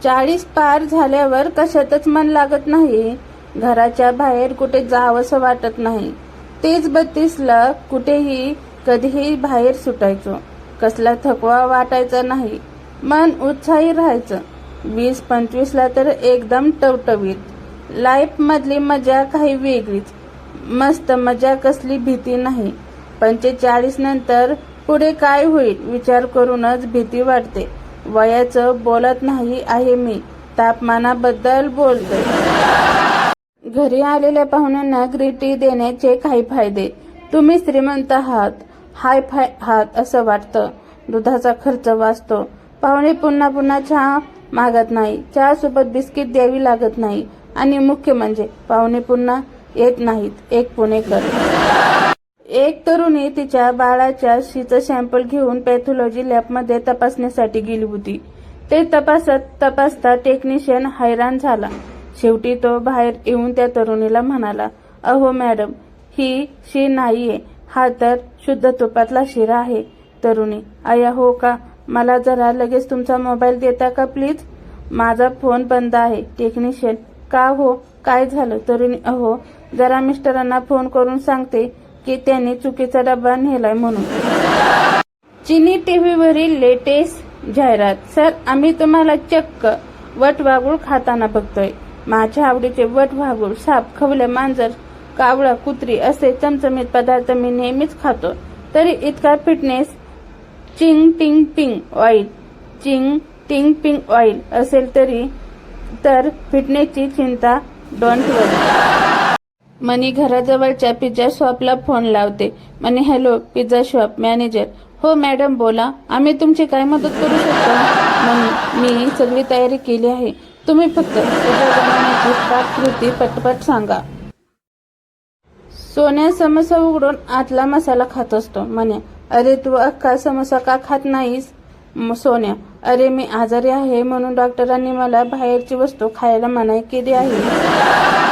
40 पार झाल्यावर कशातच मन लागत नाही. घराच्या बाहेर कुठे जावंसं वाटत नाही. तेच 32ला कुठेही कधीही बाहेर सुटायचो. कसला थकवा वाटायचा नाही. मन उत्साही राहायचं. 20-25ला तर एकदम टवटवीत. लाईफ मधली मजा काही वेगळीच. मस्त मजा, कसली भीती नाही. 45 नंतर पुढे काय होईल विचार करूनच भीती वाटते. वयाचं बोलत नाही आहे मी, तापमानाबद्दल बोलते. घरी आलेल्या पाहुण्यांना ग्रीटी देण्याचे काही फायदे. तुम्ही श्रीमंत आहात, हाय फाय आहात असं वाटतं. दुधाचा खर्च वाचतो. पाहुणे पुन्हा पुन्हा चहा मागत नाही. चहा सोबत बिस्किट द्यावी लागत नाही. आणि मुख्य म्हणजे पाहुणे पुन्हा येत नाहीत. एक पुणेकर. एक तरुणी तिच्या बाळाच्या शीचं सॅम्पल घेऊन पॅथॉलॉजी लॅबमध्ये तपासण्यासाठी गेली होती. ते तपासता टेक्निशियन हैराण झाला. शेवटी तो बाहेर येऊन त्या तरुणीला म्हणाला, अहो मॅडम, ही शी नाहीये, हा तर शुद्ध तुपातला शिरा आहे. तरुणी, आया हो का? मला जरा लगेच तुमचा मोबाईल देता का प्लीज? माझा फोन बंद आहे. टेक्निशियन, का हो, काय झालं? तरुणी, अहो जरा मिस्टरांना फोन करून सांगते की त्यांनी चुकीचा डब्बा नेलाय म्हणून. चीनी टीव्हीवरील लेटेस्ट जाहिरात. सर, आम्ही तुम्हाला चक्क वटवाघूळ खाताना बघतोय. माझ्या आवडीचे वटवाघूळ, साप, खवले, मांजर, कावळा, कुत्री असे चमचमीत पदार्थ मी नेहमीच खातो. तरी इतका फिटनेस चिंग टिंग पिंग ऑइल, चिंग टिंग पिंग ऑइल असेल तर फिटनेसची चिंता डोंट वरी. मनी घराजवळच्या पिझ्झा शॉपला फोन लावते. मनी, हॅलो, पिझ्झा शॉप मॅनेजर. हो मॅडम, बोला, आम्ही तुमची काय मदत करू शकतो? मनी, मी सगळी तयारी केली आहे. तुम्ही फक्त पिझ्झा बनवण्याची पाककृती पटपट सांगा. सोन्या समोसा उघडून आतला मसाला खात असतो. म्हणे, अरे तू अख्खा समोसा का खात नाहीस? सोन्या, अरे मी आजारी आहे म्हणून डॉक्टरांनी मला बाहेरची वस्तू खायला मनाई केली आहे.